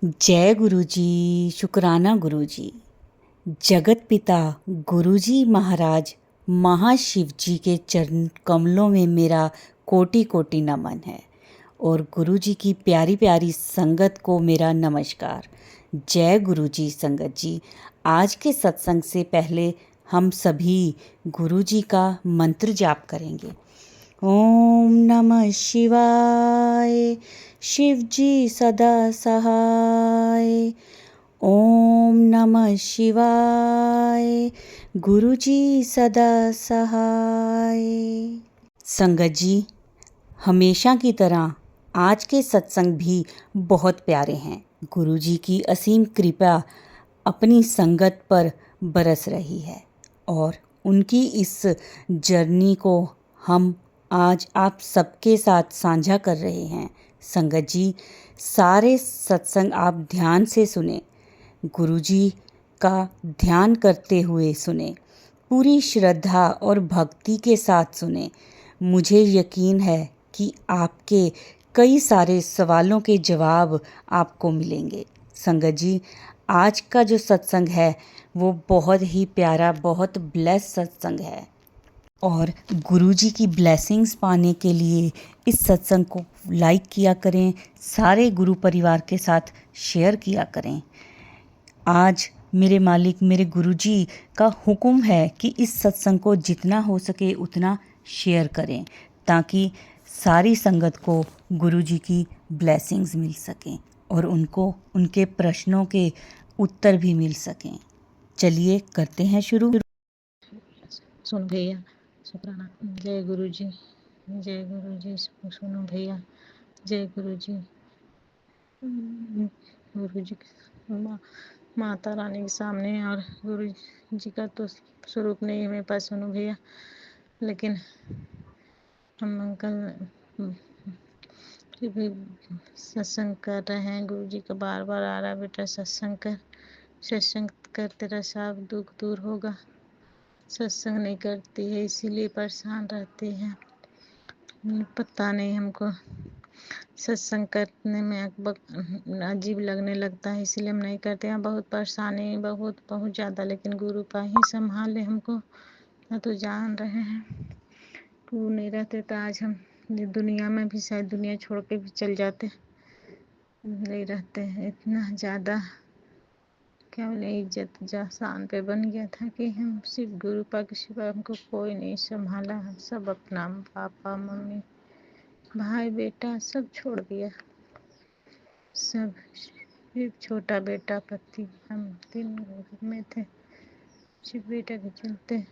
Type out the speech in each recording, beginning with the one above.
जय गुरु जी। शुक्राना गुरु जी। जगत पिता गुरु जी महाराज महाशिव जी के चरण कमलों में मेरा कोटि कोटि नमन है और गुरु जी की प्यारी प्यारी संगत को मेरा नमस्कार। जय गुरु जी। संगत जी, आज के सत्संग से पहले हम सभी गुरु जी का मंत्र जाप करेंगे। ओम नमः शिवाय। शिव जी सदा सहाय। ओम नमः शिवाय। गुरु जी सदा सहाय। संगत जी, हमेशा की तरह आज के सत्संग भी बहुत प्यारे हैं। गुरु जी की असीम कृपा अपनी संगत पर बरस रही है और उनकी इस जर्नी को हम आज आप सबके साथ साझा कर रहे हैं। संगत जी, सारे सत्संग आप ध्यान से सुने, गुरु जी का ध्यान करते हुए सुने, पूरी श्रद्धा और भक्ति के साथ सुने। मुझे यकीन है कि आपके कई सारे सवालों के जवाब आपको मिलेंगे। संगत जी, आज का जो सत्संग है वो बहुत ही प्यारा, बहुत ब्लेस सत्संग है और गुरु जी की ब्लेसिंग्स पाने के लिए इस सत्संग को लाइक किया करें, सारे गुरु परिवार के साथ शेयर किया करें। आज मेरे मालिक मेरे गुरु जी का हुक्म है कि इस सत्संग को जितना हो सके उतना शेयर करें ताकि सारी संगत को गुरु जी की ब्लेसिंग्स मिल सकें और उनको उनके प्रश्नों के उत्तर भी मिल सकें। चलिए करते हैं शुरू। सुनो भैया, शुक्राना। जय गुरु जी, जय गुरु जी। सुनो भैया, जय गुरु जी। गुरु जी माता रानी के सामने और गुरु जी का तो स्वरूप नहीं है मेरे पास। सुनो भैया, लेकिन हम अंकल फिर भी सत्संग कर रहे हैं। गुरु जी का बार बार आ रहा, बेटा सत्संग कर, सत्संग कर, तेरा सब दुख दूर होगा। सत्संग नहीं करती है इसीलिए परेशान रहती है। पता नहीं, हमको सत्संग करने में अजीब लगने लगता है, इसीलिए हम नहीं करते हैं। बहुत परेशानी, बहुत बहुत ज़्यादा, लेकिन गुरु पा ही संभाले हमको। ना तो जान रहे हैं गुरु नहीं रहते तो आज हम दुनिया में भी शायद दुनिया छोड़ के भी चल जाते। नहीं रहते हैं, इतना ज़्यादा क्या बोले इज्जत जासान पे बन गया था कि हम सिर्फ गुरु पा के सिवा हमको कोई नहीं संभाला। हम सब अपना पापा मम्मी भाई बेटा सब छोड़ दिया, सब सिर्फ छोटा बेटा पति, हम तीन घर में थे सिर्फ बेटा के चलते।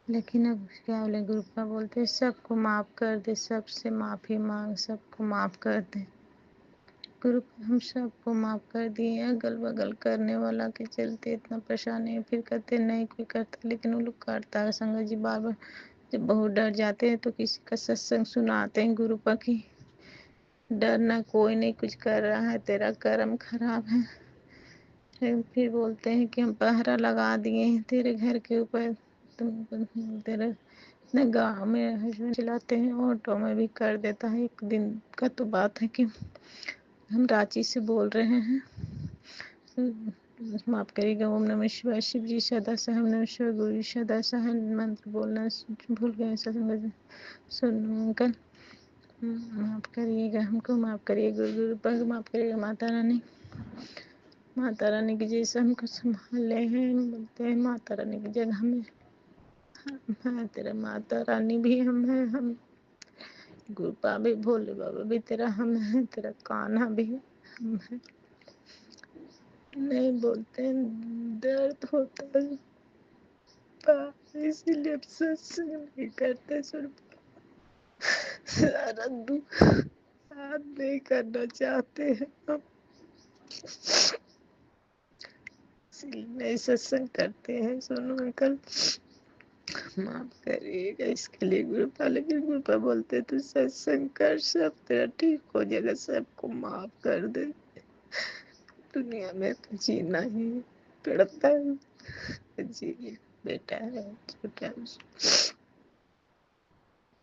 लेकिन अब क्या बोले गुरु पा बोलते सबको माफ़ कर दे, सबसे माफ़ी मांग, सबको माफ़ कर दे। गुरु हम सबको माफ़ कर दिए। अगल बगल करने वाला के चलते इतना परेशानी है, फिर कहते नहीं कोई करता, लेकिन वो लोग करता है। संगत जी बार बार जब बहुत डर जाते हैं तो किसी का सत्संग सुनाते हैं गुरु पा की, डरना कोई नहीं कुछ कर रहा है, तेरा कर्म खराब है। फिर बोलते हैं कि हम पहरा लगा दिए हैं तेरे घर के ऊपर, तुम तेरे अपने गाँव में हस्बैंड चलाते हैं, ऑटो में भी कर देता है। एक दिन का तो बात है कि हम रांची से बोल रहे हैं, माफ़ करिएगा। ओम नमः शिवाय, शिव जी सदा सहाय, ओम नमः शिवाय, गुरु जी सदा सहाय। मंत्र बोलना भूल गए, सत्संग सुनो अंकल, माफ़ करिएगा, हमको माफ़ करिए, गुरु गुरु पर माफ़ करिएगा। माता रानी, माता रानी की जैसे हमको संभाले हैं, बोलते हैं माता रानी की जगह में हम है, तेरा माता रानी भी हम है, हम गुरु पा भी, भोले बाबा भी तेरा हम है, तेरा कान्हा भी हम है। नहीं बोलते हैं, दर्द होता है इसीलिए अब सत्संग नहीं करते। सारा दुख याद नहीं करना चाहते हैं हम, इसलिए नहीं सत्संग करते हैं। सुनो अंकल, माफ करिएगा इसके लिए गुरु पा, लेकिन गुरु पा बोलते तू सत्संग कर, सब तेरा ठीक हो जाएगा, सबको माफ कर दे। दुनिया में तो जीना ही पड़ता है, जी बेटा है छोटा।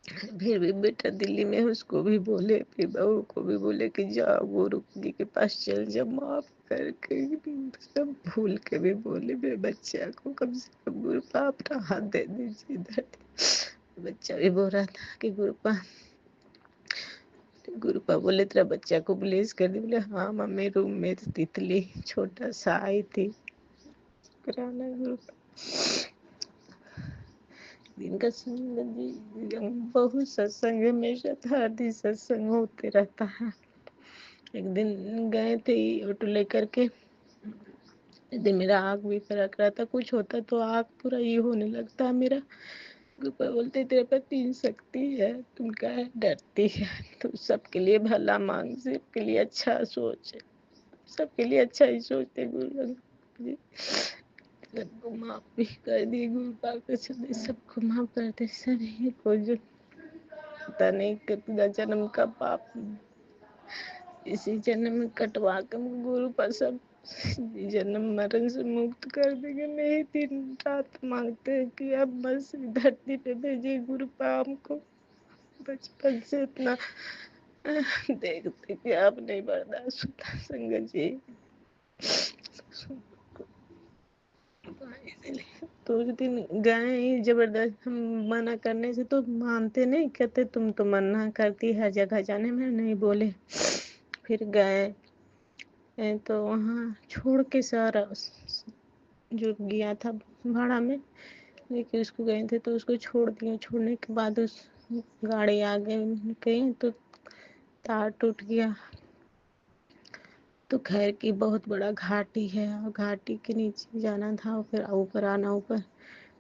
फिर भी बेटा दिल्ली में उसको भी बोले, फिर बहू को भी बोले कि जाओ गुरु जी के पास चल जाओ, माफ करके सब भूल के भी बोले मेरे बच्चा को कम से कम गुरु पा अपना हाथ दे दीजिए इधर। बच्चा भी बोल रहा था कि गुरुपा बोले तेरा बच्चा को ब्लेस कर दी। बोले हाँ मम्मी, रूम में तितली छोटा सा आई थी। कराना गुरुपा दिन का बहुत सत्संग हमेशा हर दिन सत्संग होते रहता है। एक दिन गए थे ऑटो लेकर के, एक दिन मेरा आँख भी फरक रहा था, कुछ होता तो आँख पूरा ये होने लगता है मेरा। गुरुपा बोलते तेरे पर 3 शक्ति है, तुम क्या डरती है, तो सबके लिए भला मांग, सबके लिए अच्छा सोच, सबके लिए अच्छा ही सोचते गुरु जी। सबको माफ भी कर दिए गुरु पाक ने, सबको माफ कर दे सभी को जो पता नहीं कितना जन्म का पाप इसी जन्म में कटवा कर गुरु पर सब जन्म मरण से मुक्त कर देंगे। मैं ही दिन रात मांगते हैं कि अब बस धरती पे भेजिए गुरु पाम को। बचपन से इतना देखते कि अब नहीं बर्दाश्त होता संगत जी। तो उस दिन गए ही जबरदस्त, हम मना करने से तो मानते नहीं, कहते तुम तो मना करती हर जगह जाने में, नहीं बोले। फिर गए तो वहाँ छोड़ के सारा जो गया था भाड़ा में लेके उसको गए थे, तो उसको छोड़ दिया। छोड़ने के बाद उस गाड़ी आगे गई तो तार टूट गया। तो खैर की बहुत बड़ा घाटी है और घाटी के नीचे जाना था, फिर ऊपर आना ऊपर।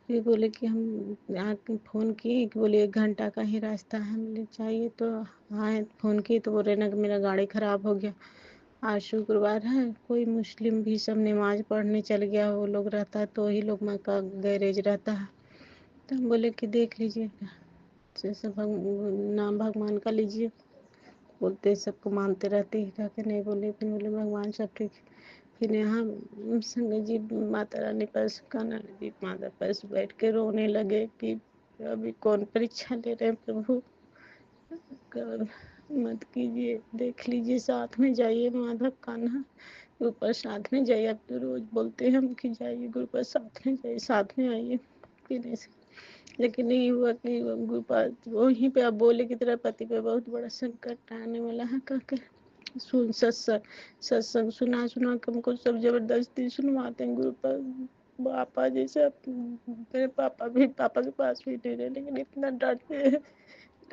फिर बोले कि हम यहाँ फ़ोन किए कि बोले 1 घंटा का ही रास्ता है, मुझे चाहिए तो आए। फ़ोन किए तो बोल रहे ना कि मेरा गाड़ी ख़राब हो गया। आज शुक्रवार है, कोई मुस्लिम भी सब नमाज पढ़ने चल गया, वो लोग रहता है तो वही लोग में का गैरेज रहता है। तो हम बोले कि देख लीजिए, जैसे नाम भगवान का लीजिए, बोलते सबको मानते रहते हैं, क्या नहीं बोले। फिर बोले भगवान सब ठीक। फिर यहाँ संगत जी माता रानी पास, कान्हा जी माता पास बैठ के रोने लगे कि अभी कौन परीक्षा ले रहे हैं प्रभु, मत कीजिए, देख लीजिए, साथ में जाइए माधव कान्हा गुरु पर साथ में जाइए। अब तो रोज बोलते हैं हम कि जाइए गुरु पर साथ में जाइए, साथ में आइए पीने से, लेकिन नहीं हुआ कि गुरु पास वहीं पे। आप बोले कि तेरा पति पे बहुत बड़ा संकट आने वाला है, कहकर सुन सत्संग सुना सुना के हमको सब जबरदस्ती सुनवाते हैं गुरु पर। पापा जैसे मेरे पापा भी पापा के पास भी नहीं रहे, लेकिन इतना डरते हैं,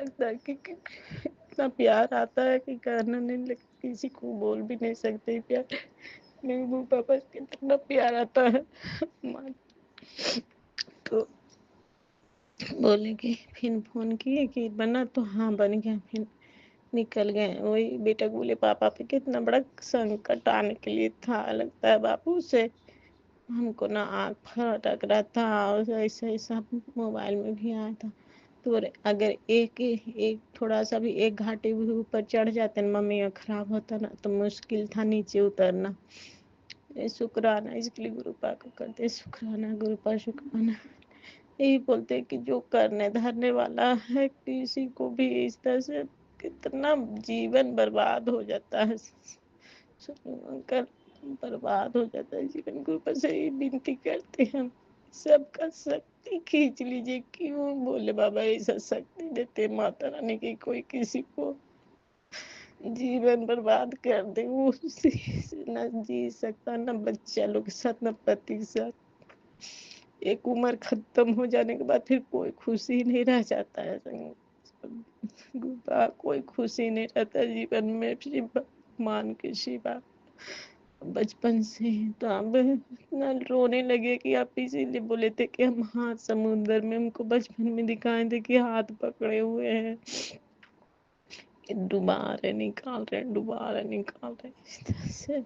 लगता है कि इतना प्यार आता है कि कहना नहीं, लगता किसी को बोल भी नहीं सकते प्यार। मेरे गुरु पापा से कितना प्यार आता है। तो बोले कि फिर फ़ोन किए कि बना, तो हाँ बन गया। फिर निकल गए। वही बेटा को बोले पापा पे कितना बड़ा संकट आने के लिए था, लगता है बापू से हमको ना आँख फटक रहा था और ऐसा ऐसा मोबाइल में भी आया था। तो बोले अगर एक थोड़ा सा भी एक घाटी भी ऊपर चढ़ जाते ना मम्मी का खराब होता ना, तो मुश्किल था नीचे उतरना। शुक्राना इसके लिए गुरु पा को करते, शुक्राना गुरु पा शुक्राना। यही बोलते कि जो करने धरने वाला है किसी को भी इस तरह से कितना जीवन बर्बाद हो जाता है, कर बर्बाद हो जाता है जीवन। गुरु पर से ही विनती करते हैं, सबका शक्ति खींच लीजिए। क्यों बोले बाबा ऐसा शक्ति देते माता रानी की कोई किसी को जीवन बर्बाद कर दे, वो उसी से न जी सकता, न बच्चा लोग के साथ, न पति के साथ। एक उम्र खत्म हो जाने के बाद फिर कोई खुशी नहीं रह जाता है कोई खुशी नहीं रहता जीवन में सिर्फ भगवान के सिवा। बचपन से ही तो अब इतना रोने लगे कि आप इसीलिए बोले थे कि हम हाथ समुद्र में, हमको बचपन में दिखाए थे कि हाथ पकड़े हुए हैं, डुबा रहे निकाल रहे, डुबा रहे निकाल रहे, इस तरह से।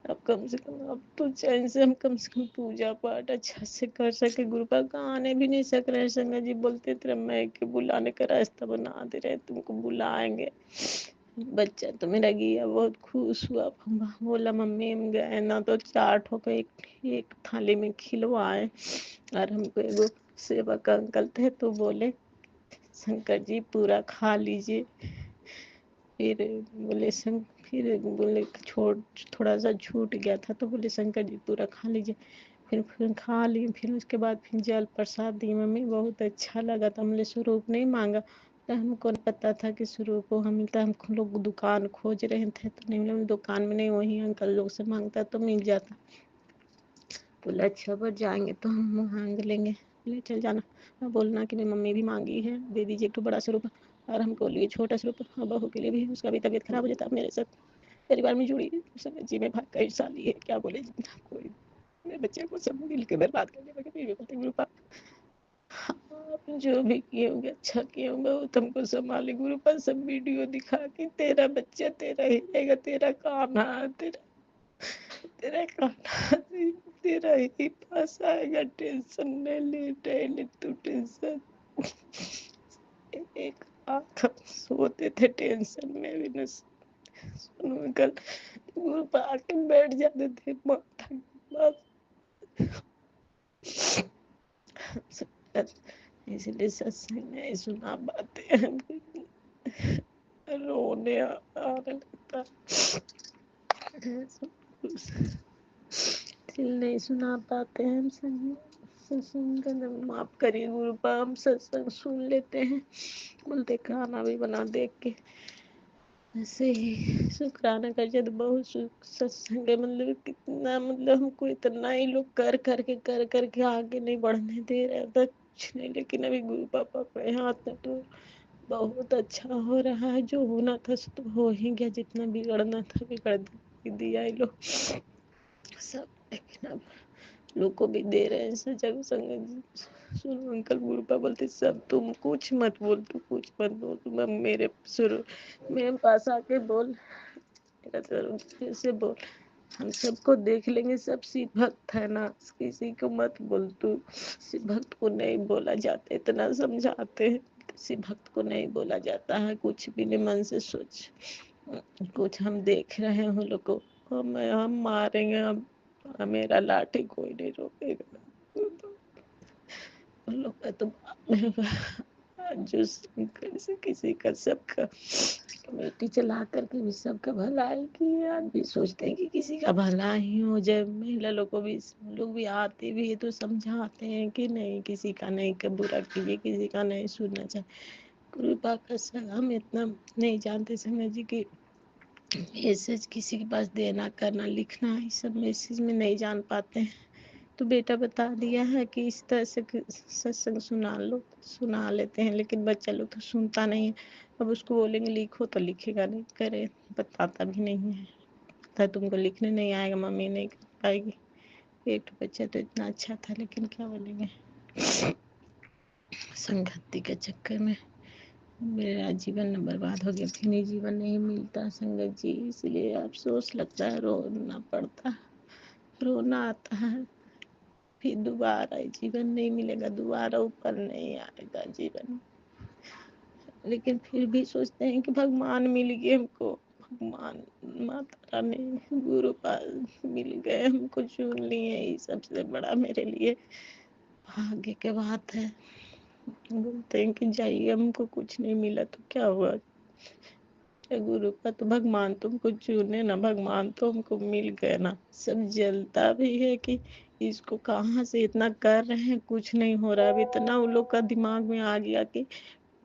अब कम से कम अब तो चैन से हम कम से कम पूजा पाठ अच्छा से कर सके। गुरु पाक आने भी नहीं सक रहे, संगत जी बोलते थे मैं के बुलाने का रास्ता बना दे रहे, तुमको बुलाएंगे। बच्चा तो मेरा गया बहुत खुश हुआ, बोला मम्मी हम गए ना तो चाट हो गए, एक थाली में खिलवाए। और हमको एगो सेवक अंकल थे तो बोले शंकर जी पूरा खा लीजिए। फिर बोले फिर बोले छोड़, थोड़ा सा छूट गया था तो बोले शंकर जी पूरा खा लीजिए। फिर खा ली। फिर उसके बाद फिर जल प्रसाद दी मम्मी, बहुत अच्छा लगा था। हमने स्वरूप नहीं मांगा तो हमको नहीं पता था कि स्वरूप को हम मिलता। हम लोग दुकान खोज रहे थे तो नहीं मिला। दुकान में नहीं, वहीं अंकल लोग से मांगता तो मिल जाता। बोला अच्छा पर जाएंगे तो हम मांग लेंगे। बोले चल जाना, हाँ बोलना कि मेरी मम्मी भी मांगी है, दे दीजिए एक तो बड़ा स्वरूप और हमको लिए छोटा स्वरूप। हाँ बहू के लिए भी, उसका भी तबीयत खराब हो जाता मेरे साथ परिवार में जुड़ी है। समझ जी में भाग कई साली है, क्या बोले कोई मेरे बच्चे को सब मिल के बर्बाद कर दिया। फिर भी बोलते गुरु पापा आप जो भी किए होंगे अच्छा किए होंगे, वो तुमको संभाले गुरु पापा। सब वीडियो दिखा के तेरा बच्चा तेरा ही रहेगा, तेरा काम है, तेरा काम तेरा ही पास आएगा। टेंशन नहीं ले तू टेंशन। एक आंख हम सोते थे टेंशन में भी न सुनो कल गुरु पर आके बैठ जाते थे माथा के पास। इसलिए सत्संग नहीं सुना पाते हैं, रोने आने लगता है। दिल नहीं सुना पाते हैं हम सत्संग का। माफ करिए गुरु पा, हम सत्संग सुन लेते हैं, बोलते खाना भी बना देख के ऐसे ही शुक्राना कर जब बहुत सत्संग है। मतलब कितना, मतलब हमको इतना ही लोग कर करके आगे नहीं बढ़ने दे रहे था कुछ नहीं। लेकिन अभी गुरु पापा के हाथ में तो बहुत अच्छा हो रहा है। जो होना था सो तो हो ही गया, जितना बिगड़ना था बिगड़ दिया ये लोग सब। लेकिन अब लोग को भी दे रहे हैं सजग संग। सुनो अंकल गुरुपा बोलते सब तुम कुछ मत बोल, तू कुछ मत बोल, तुम मेरे शुरू मेरे पास आके बोल, मेरा जैसे बोल, हम सबको देख लेंगे। सब शिव भक्त है ना, किसी को मत बोल तू। शिव भक्त को नहीं बोला जाता, इतना समझाते हैं। शिव भक्त को नहीं बोला जाता है, कुछ भी नहीं मन से सोच। कुछ हम देख रहे हैं लोग को, हम मारेंगे। अब मेरा लाठी कोई नहीं रोकेगा। उन लोग का तो जो कैसे किसी का सबका कमेटी चला करके भी सबका भला ही किया। आज भी सोचते हैं कि किसी का भला ही हो जाए। महिला लोग को भी, लोग भी आते भी है तो समझाते हैं कि नहीं किसी का नहीं का बुरा कीजिए, किसी का नहीं सुनना चाहिए। कृपा का संग हम इतना नहीं जानते संग जी की मैसेज किसी के पास देना करना लिखना, इस सब मैसेज में नहीं जान पाते हैं। तो बेटा बता दिया है कि इस तरह से सत्संग सुना लो, सुना लेते हैं। लेकिन बच्चा लोग तो सुनता नहीं है। अब उसको बोलेंगे लिखो तो लिखेगा नहीं, करे बताता भी नहीं है। था तुमको लिखने नहीं आएगा, मम्मी नहीं कर पाएगी। एक बच्चा तो इतना अच्छा था, लेकिन क्या बोलेंगे, संगति के चक्कर में मेरा जीवन बर्बाद हो गया। फिर नहीं जीवन नहीं मिलता संगत जी, इसलिए अफसोस लगता है, रोना पड़ता है, रोना आता है। फिर दोबारा जीवन नहीं मिलेगा, दोबारा ऊपर नहीं आएगा जीवन। लेकिन फिर भी सोचते हैं कि भगवान मिल गए हमको, भगवान माता रानी गुरु पास मिल गए, हमको चुन लिए। ये सबसे बड़ा मेरे लिए भाग्य की बात है। बोलते हैं कि जाइए, हमको कुछ नहीं मिला तो क्या हुआ, गुरु का तो भगवान तुमको चुने ना, भगवान तो हमको मिल गए ना। सब जलता भी है कि इसको कहाँ से इतना कर रहे हैं, कुछ नहीं हो रहा। अब इतना उन लोग का दिमाग में आ गया कि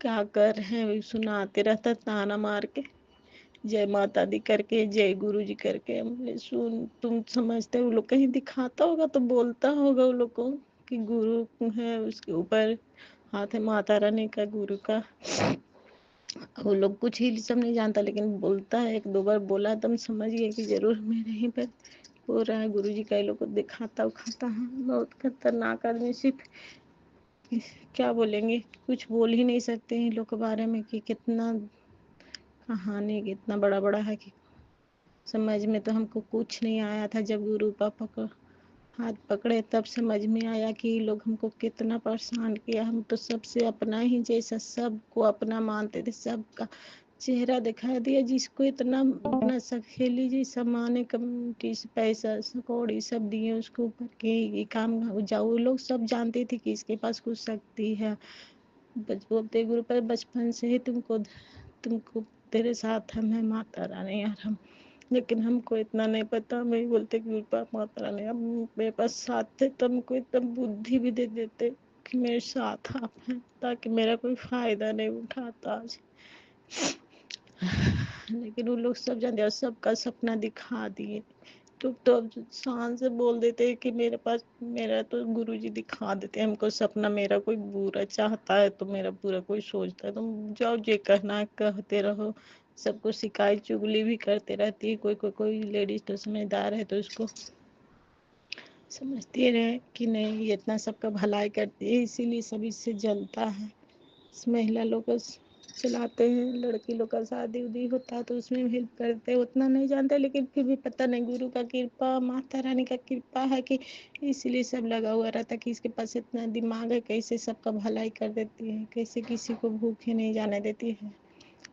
क्या कर रहे हैं, सुनाते रहता ताना मार के, जय माता दी करके, जय गुरु जी करके। हमने सुन, तुम समझते हो लोग कहीं दिखाता होगा तो बोलता होगा उन लोग को कि गुरु है, उसके ऊपर हाथ है माता रानी का, गुरु का। वो लोग कुछ ही सब नहीं जानता, लेकिन बोलता है। एक दो बार बोला तो हम समझ गए कि जरूर मेरे ही पर हो रहा है। गुरु जी कई लोग को दिखाता उखाता है। बहुत खतरनाक आदमी, सिर्फ क्या बोलेंगे, कुछ बोल ही नहीं सकते हैं लोग के बारे में कि कितना कहानी कितना बड़ा बड़ा है। कि समझ में तो हमको कुछ नहीं आया था, जब गुरु पापा को हाथ पकड़े तब समझ में आया कि ये लोग हमको कितना परेशान किया। हम तो सबसे अपना ही जैसा, सबको अपना मानते थे, सबका चेहरा दिखा दिया। जिसको इतना अपना सखेली जी समाने कमेटी से पैसा कौड़ी सब दिए उसके ऊपर के ये काम जाओ, लोग सब जानते थे कि इसके पास कुछ शक्ति है। बोलते गुरु पर बचपन से ही तुमको तेरे साथ हम है माता रानी, और हम, लेकिन हमको इतना नहीं पता। मैं बोलते गुरु पर माता रानी अब मेरे पास साथ थे, तुमको इतना बुद्धि भी दे देते कि मेरे साथ आप हैं, ताकि मेरा कोई फायदा नहीं उठाता आज। लेकिन वो लोग सब जानते और सबका सपना दिखा दिए। तो अब शान से बोल देते हैं कि मेरे पास, मेरा तो गुरुजी दिखा देते हैं हमको सपना। मेरा कोई बुरा चाहता है तो मेरा बुरा कोई सोचता है, तुम जाओ जे कहना है कहते रहो। सबको शिकायत चुगली भी करते रहती है। कोई लेडीज तो समझदार है तो उसको समझती रहे कि नहीं ये इतना सबका भलाई करती है, इसीलिए सब इससे जलता है। इस महिला लोग को चलाते हैं, लड़की लोग का शादी उदी होता है तो उसमें भी हेल्प करते हैं, उतना नहीं जानते, लेकिन फिर भी पता नहीं गुरु का कृपा, माता रानी का कृपा है कि इसलिए सब लगा हुआ रहता है कि इसके पास इतना दिमाग है, कैसे सबका भलाई कर देती है, कैसे किसी को भूखे नहीं जाने देती है।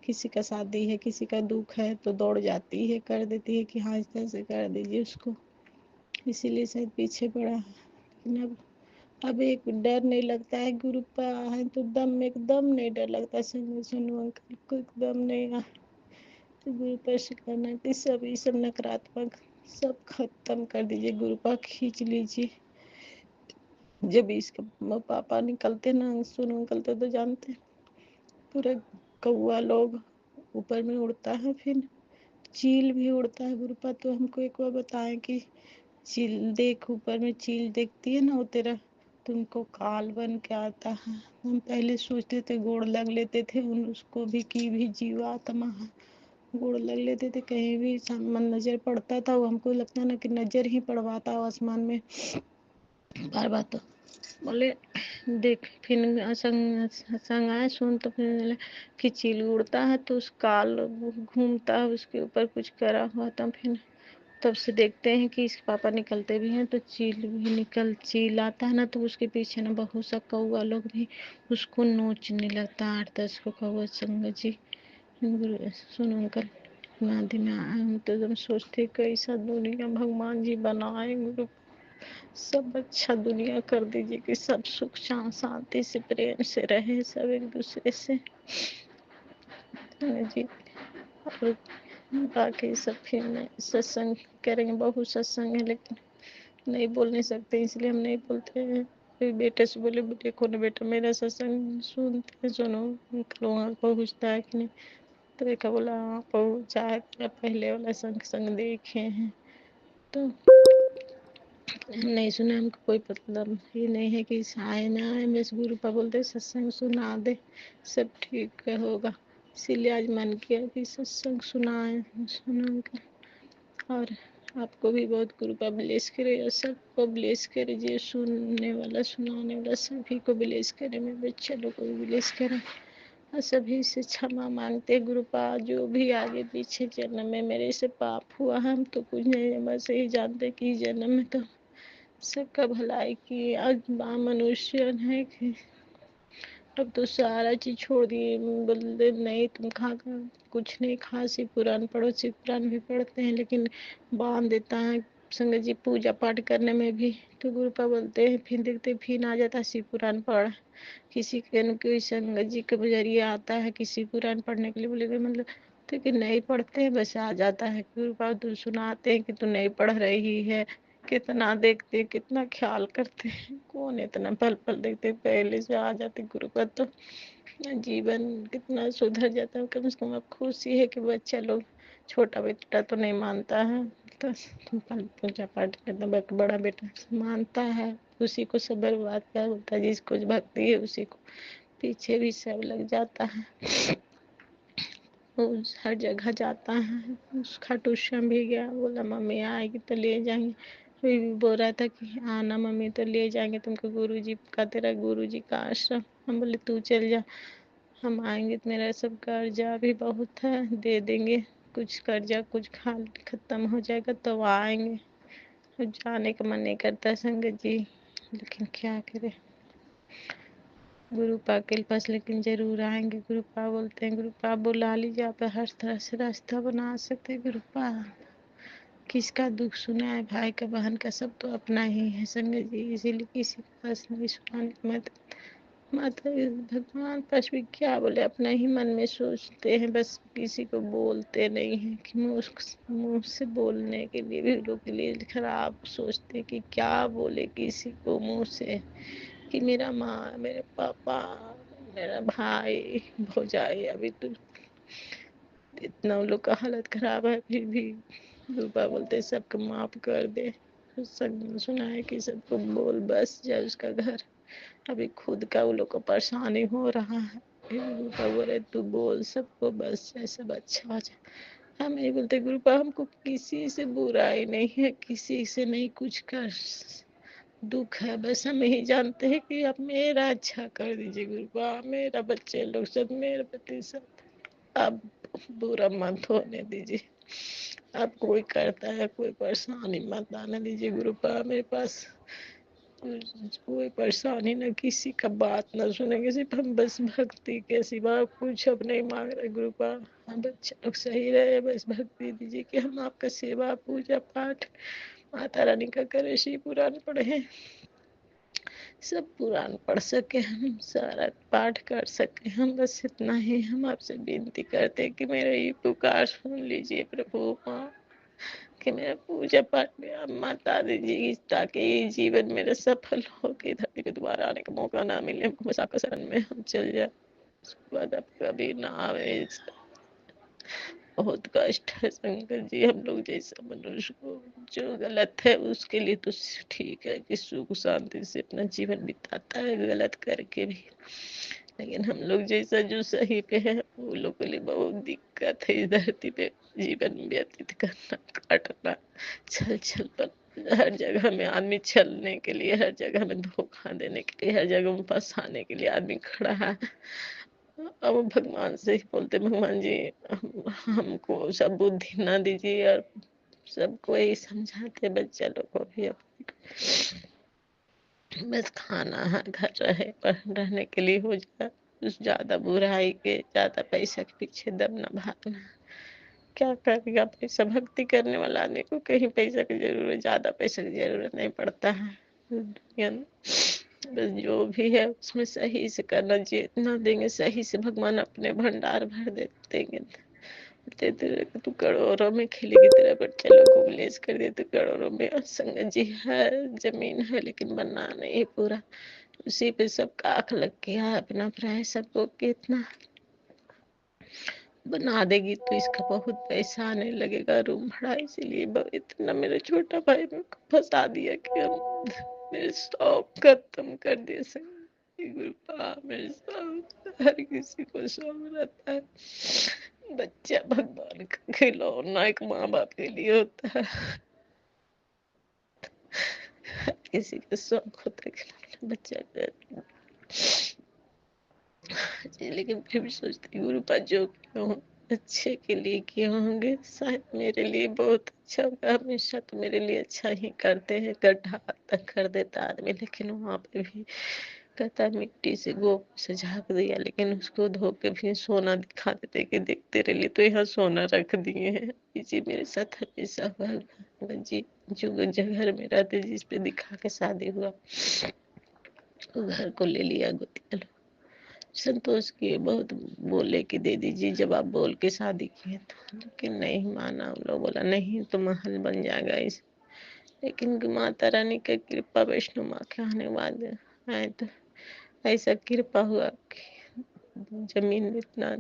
किसी का शादी है, किसी का दुख है तो दौड़ जाती है, कर देती है कि हाँ इस तरह से कर दीजिए उसको। इसीलिए शायद पीछे पड़ा है। लेकिन अब एक डर नहीं लगता है, गुरु पा है तो दम एकदम नहीं डर लगता। सुनो अंकल को एकदम नहीं है तो गुरु पर से करना है कि सब नकारात्मक सब खत्म कर दीजिए, गुरु पा खींच लीजिए। जब इसके पापा निकलते ना, सुनो अंकल तो जानते हैं, पूरे कौआ लोग ऊपर में उड़ता है, फिर चील भी उड़ता है। गुरु पा तो हमको एक बार बताएं कि चील देख, ऊपर में चील देखती है ना वो तेरा, तुमको काल बन के आता है। हम पहले सोचते थे गोड़ लग लेते थे उसको भी की भी जीवात्मा है, गोड़ लग लेते थे, कहीं भी सामान नजर पड़ता था वो हमको लगता ना कि नजर ही पड़वाता हो आसमान में बार बार। तो बोले देख, फिर संग आए सुन, तो फिर बोले कि चील उड़ता है तो उस काल घूमता है उसके ऊपर कुछ करा हुआ था। फिर तब से देखते हैं कि इसके पापा निकलते भी हैं तो चील आता है ना तो उसके पीछे ना बहुत सा कौआ लोग भी उसको नोचने लगता है। 8-10 को कौआ संग जी। सुनो अंकल, नादी में आए हम तो एकदम सोचते कैसा दुनिया भगवान जी बनाए, गुरु सब अच्छा दुनिया कर दीजिए कि सब सुख शांति से प्रेम से रहे सब एक दूसरे से जी। और बाकी सब फिर मैं सत्संग करेंगे, बहुत सत्संग है लेकिन नहीं बोल नहीं सकते, इसलिए हम नहीं बोलते हैं। फिर बेटे से बोले देखो ना बेटा मेरा सत्संग सुनते हैं, सुनो अंकल वहाँ पहुँचता है कि नहीं। तो देखा बोला हाँ पहुँचा है, तेरा पहले वाला संग देखे हैं। तो हम नहीं सुना, हमको कोई मतलब ये नहीं है कि आए ना आए, बस गुरु पा बोलते सत्संग सुना दे सब ठीक होगा। इसीलिए आज मन किया कि सत्संग सुनाए सुना। और आपको भी बहुत कृपा ब्लेस करे और सबको ब्लेस करे, जो सुनने वाला सुनाने वाला सभी को ब्लेस करे, मेरे बच्चे लोग को भी ब्लेस करे। और सभी से क्षमा मांगते गुरुपा, जो भी आगे पीछे जन्म में मेरे से पाप हुआ हम तो कुछ नहीं, बस यही जानते कि जन्म में तो सबका भलाई की आज मनुष्य है कि अब तो सारा चीज छोड़ दिए। बोलते नहीं तुम खा कर कुछ नहीं खा, शिव पुराण पढ़ो, शिव पुराण भी पढ़ते हैं लेकिन बांध देता है संगत जी पूजा पाठ करने में भी। तो गुरुपा बोलते हैं फिर देखते फिर आ जाता है शिव पुराण पढ़, किसी के न कोई संगत जी के जरिए आता है किसी पुराण पढ़ने के लिए, बोले मतलब तो कि नहीं पढ़ते हैं बस आ जाता है। गुरुपा तो सुनाते हैं कि तू नहीं पढ़ रही है, कितना देखते कितना ख्याल करते हैं, कौन इतना पल पल देखते, पहले से आ जाते गुरु का तो जीवन कितना सुधर जाता है। कम से कम अब खुशी है कि बच्चा लोग, छोटा बेटा तो नहीं मानता है तो पूजा पाठ करता, बड़ा बेटा मानता है, उसी को सब बर्बाद क्या होता है, जिसको भक्ति है उसी को पीछे भी सब लग जाता है। वो हर जगह जाता है, उसका ट्यूशन भी गया, बोला मम्मी आएगी तो ले जाएंगे। अभी भी बोल रहा था कि आना मम्मी तो ले जाएंगे तुमको गुरुजी का, तेरा गुरुजी का आश्रम। हम बोले तू चल जा, हम आएंगे तो मेरा सब कर्जा भी बहुत है दे देंगे, कुछ कर्जा कुछ खत्म हो जाएगा तो आएंगे। जाने का मन नहीं करता संगत जी, लेकिन क्या करें गुरुपा के पास, लेकिन जरूर आएंगे। गुरुपा बोलते हैं, गुरुपा बुला लीजिए, आप हर तरह से रास्ता बना सकते हैं। गुरुपा किसका दुख सुना है, भाई का बहन का सब तो अपना ही है संगत जी, इसीलिए किसी के पास नहीं सुनाने की मत। माता भगवान पास भी क्या बोले, अपना ही मन में सोचते हैं, बस किसी को बोलते नहीं हैं कि मुंह से बोलने के लिए भी लोग के लिए खराब सोचते हैं कि क्या बोले किसी को मुंह से, कि मेरा माँ, मेरे पापा, मेरा भाई, भौजाई, अभी तो इतना उन लोग का हालत खराब है, फिर भी रूपा बोलते सबको माफ कर दे। सब सुना है कि सबको बोल बस जाए उसका घर, अभी खुद का वो लोग को परेशानी हो रहा है। फिर रूपा बोले तू बोल सबको बस जाए, सब अच्छा हो जाए। हम यही बोलते गुरुपा हमको किसी से बुराई नहीं है, किसी से नहीं कुछ कर दुख है, बस हम यही जानते हैं कि आप मेरा अच्छा कर दीजिए गुरुपा, मेरा बच्चे लोग सब, मेरे पति सब, आप बुरा मत होने दीजिए। आप कोई करता है कोई परेशानी मत आने दीजिए गुरुपा, मेरे पास कोई परेशानी न किसी का बात न सुनेंगे, सिर्फ हम बस भक्ति के सिवा कुछ अब नहीं मांग रहे गुरुपा। हम बच्चे लोग सही रहे, बस भक्ति दीजिए कि हम आपका सेवा पूजा पाठ माता रानी का करें, शिव पुराण पढ़े, सब पुराण पढ़ सके, हम सारा पाठ कर सके, हम बस इतना ही हम आपसे विनती करते हैं कि मेरा ये पुकार सुन लीजिए प्रभु माँ, कि मेरा पूजा पाठ में आप माता दीजिए ताकि ये जीवन मेरा सफल हो के धरती पे दोबारा आने का मौका ना मिले हमको, बस आपका शरण में हम चल जाए, उसके बाद आप कभी ना आवे। बहुत कष्ट है शंकर जी, हम लोग जैसा मनुष्य को जो गलत है उसके लिए तो ठीक है कि सुख शांति से अपना जीवन बिताता है गलत करके भी, लेकिन हम लोग जैसा जो सही पे है वो लोग के लिए बहुत दिक्कत है इस धरती पे जीवन व्यतीत करना, काटना, छल छल पर हर जगह में आदमी छलने के लिए, हर जगह में धोखा देने के लिए, हर जगह में फंसाने के लिए आदमी खड़ा है। अब भगवान से ही बोलते भगवान जी हमको सब बुद्धि ना दीजिए, और सबको यही समझाते बच्चा लोग को भी बस खाना है, घर रहे पर रहने के लिए हो जाए, कुछ ज्यादा बुराई के ज्यादा पैसा के पीछे दब न भागना। क्या करेगा पैसा, भक्ति करने वाला आदमी को कहीं पैसा की जरूरत, ज्यादा पैसा की जरूरत नहीं पड़ता है दुनिया में। बस जो भी है उसमें सही से करना, जितना देंगे सही से भगवान अपने भंडार भर देंगे, देते रहे तू करोड़ों में खिलेगी, तेरा बच्चा लोग को ब्लेस कर दे तो करोड़ों में। और संगत जी है, जमीन है लेकिन बनना नहीं पूरा, उसी पे सबका आंख लग गया है, अपना प्राय सबको कितना बना देगी तो इसका बहुत पैसा आने लगेगा रूम भाड़ा, इसीलिए इतना मेरा छोटा भाई मेरे को फंसा दिया कि हम मेरे शौक खत्म कर दे सके गुरुपा, मेरे शौक हर किसी को शौक रहता है, बच्चा भगवान का खिलौना एक माँ बाप के लिए होता है, हर किसी का शौक होता है खिलौना बच्चा का जी, लेकिन फिर भी सोचती हूँ गुरुपा जो क्यों अच्छे के लिए किए होंगे, शायद मेरे लिए बहुत अच्छा होगा, हमेशा तो मेरे लिए अच्छा ही करते हैं, गड्ढा तक कर देता आदमी, लेकिन वहां पे भी कहता मिट्टी से गोबर से झाँक दिया, लेकिन उसको धो के फिर सोना दिखा देते कि देखते रह लिए, तो यहाँ सोना रख दिए हैं। इसी मेरे साथ हमेशा हुआ जी, जो घर में रहते जिस पे दिखा के शादी हुआ वो घर को ले लिया गोतिया लोग, संतोष किए, बहुत बोले कि दे दीजिए जब आप बोल के शादी किए तो, लेकिन नहीं माना, उन लोग बोला नहीं तो महल बन जाएगा इस, लेकिन माता रानी का कृपा वैष्णो माँ के आने के बाद आए तो ऐसा कृपा हुआ कि जमीन इतना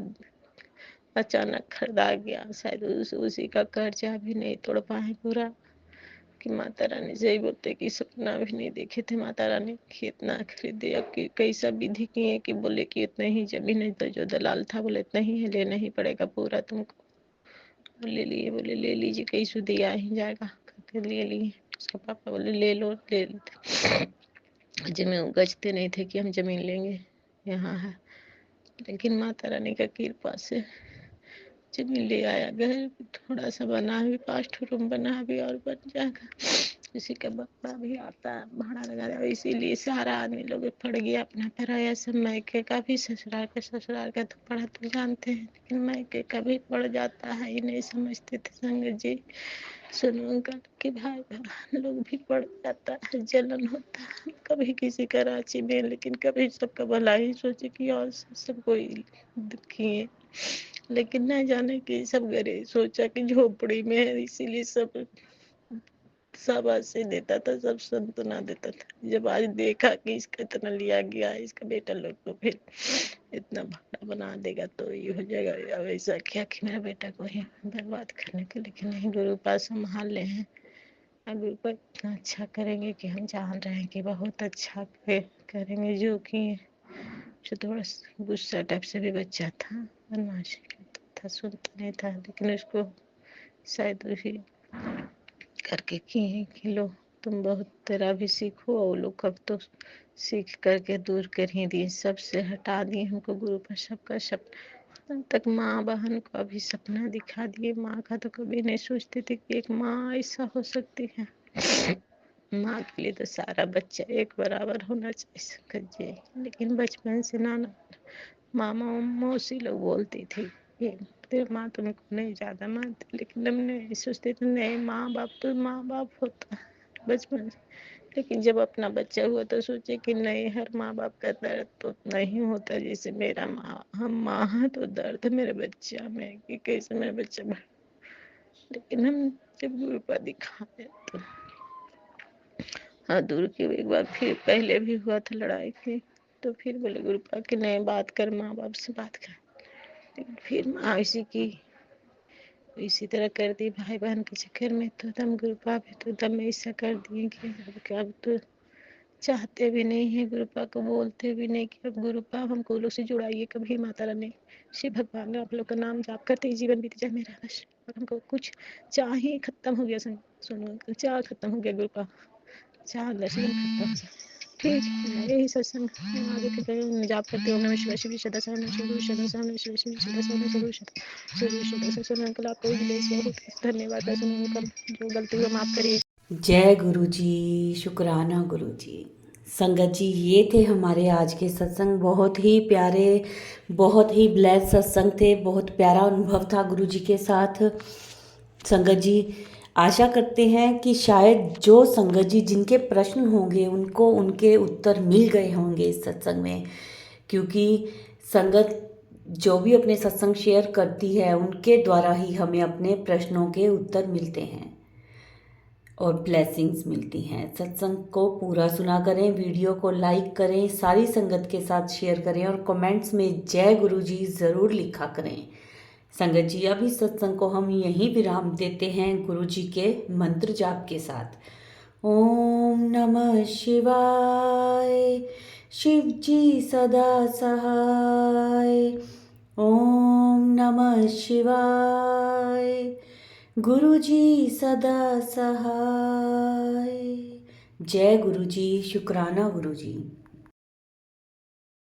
अचानक खरीदा गया, शायद उसी का कर्जा भी नहीं तोड़ पाए पूरा, कि माता रानी से ही बोलते कि सपना भी नहीं देखे थे माता रानी कि इतना खरीदे, अब कि कैसा विधि किए कि बोले कि इतना ही जमीन है, तो जो दलाल था बोले इतना ही है, लेना ही पड़ेगा पूरा तुमको, ले लिए, बोले ले लीजिए कैसे दिया ही जाएगा करके ले लिए, उसका पापा बोले ले लो ले लेते, जमीन गजते नहीं थे कि हम जमीन लेंगे, यहाँ है, लेकिन माता रानी का कृपा से जमीन ले आया, घर थोड़ा सा बना भी, 5 रूम बना भी और बन जाएगा, किसी का बकरा भी आता है भाड़ा लगा रहा है, इसीलिए सारा आदमी लोग पड़ गया अपना पराया, सब मायके का भी ससुराल का तो पढ़ा तो जानते हैं, लेकिन मायके का भी पड़ जाता है, ये नहीं समझते थे संगत जी, सुनो अंकल कि भाई बहन लोग भी पड़ जाता है, जलन होता है कभी किसी का रांची में, लेकिन कभी सबका भला ही सोचे कि और सबको दुखी है, लेकिन न जाने कि सब गरीब सोचा कि झोपड़ी में है, इसीलिए सब शाबाशी देता था, सब संतना देता था। जब आज देखा कि इसका इतना लिया गया, इसका बेटा लोग को फिर इतना भाड़ा बना देगा तो ये हो जाएगा। अब ऐसा किया कि मेरा बेटा को ही बर्बाद करने के, लेकिन नहीं, गुरु पास संभाल ले हैं और गुरु पर इतना अच्छा करेंगे कि हम जान रहे हैं कि बहुत अच्छा करेंगे। जो कि जो थोड़ा गुस्सा टाइप से भी बच्चा था, बदमाशी करता था, सुनता नहीं था, लेकिन उसको शायद उसी करके किए कि लो तुम बहुत तेरा भी सीखो, और लोग कब तो सीख करके दूर कर ही दिए, सबसे हटा दिए हमको गुरु पर सबका सपना। तब तक माँ बहन का भी सपना दिखा दिए। माँ का तो कभी नहीं सोचती थी कि एक माँ ऐसा हो सकती है। माँ के लिए तो सारा बच्चा एक बराबर होना चाहिए संगत जी, लेकिन बचपन से नाना मामा मौसी लोग बोलती थी कि तेरे माँ तुमको नहीं ज़्यादा मानती, लेकिन हमने सोचते थे नहीं, माँ बाप तो माँ बाप होता है बचपन से। लेकिन जब अपना बच्चा हुआ तो सोचे कि नहीं, हर माँ बाप का दर्द तो नहीं होता जैसे मेरा माँ, हम माँ हैं तो दर्द मेरे बच्चा में कि कैसे मेरा बच्चा लेकिन हम जब गुरु पर दिखाए तो हाँ दूर की एक बार फिर पहले भी हुआ था लड़ाई की, तो फिर बोले गुरु पा कि नहीं बात कर, माँ बाप से बात कर, लेकिन फिर माँ इसी तरह कर दी भाई बहन के चक्कर में। तो दम गुरु पा भी तो दम ऐसा कर दिए कि अब तो चाहते भी नहीं है, गुरु पा को बोलते भी नहीं कि अब गुरु पा हमको लोग से जुड़ाइए कभी, माता रानी शिव भगवान ने आप लोग का नाम जाप करते ही जीवन बीत जाए मेरा बस, और हमको कुछ चाह ही खत्म हो गया। सुनो चाह खत्म हो गया गुरु पा, चाह दर्शन खत्म हो गया। ठीक है, यही सत्संग आगे के जाप करते हो। नमः शिवाय शिव सदा सहन शिव सदा सहन शिव शिव सदा सहन शिव सदा सहन अंकल आपको बहुत धन्यवाद है सुनो अंकल, जो गलती हुई माफ करिए। जय गुरु जी, शुक्राना गुरु जी। संगत जी, ये थे हमारे आज के सत्संग। बहुत ही प्यारे, बहुत ही ब्लेस्ड सत्संग थे। बहुत प्यारा अनुभव था गुरु जी के साथ। संगत जी, आशा करते हैं कि शायद जो संगत जी जिनके प्रश्न होंगे उनको उनके उत्तर मिल गए होंगे इस सत्संग में, क्योंकि संगत जो भी अपने सत्संग शेयर करती है उनके द्वारा ही हमें अपने प्रश्नों के उत्तर मिलते हैं और ब्लेसिंग्स मिलती हैं। सत्संग को पूरा सुना करें, वीडियो को लाइक करें, सारी संगत के साथ शेयर करें और कमेंट्स में जय गुरु जी ज़रूर लिखा करें। संगत जी, अभी सत्संग को हम यहीं विराम देते हैं गुरु जी के मंत्र जाप के साथ। ओम नमः शिवाय, शिव जी सदा सहाय। ओम नमः शिवाय, गुरु जी सदा सहाय। जय गुरु जी, शुक्राना गुरु जी।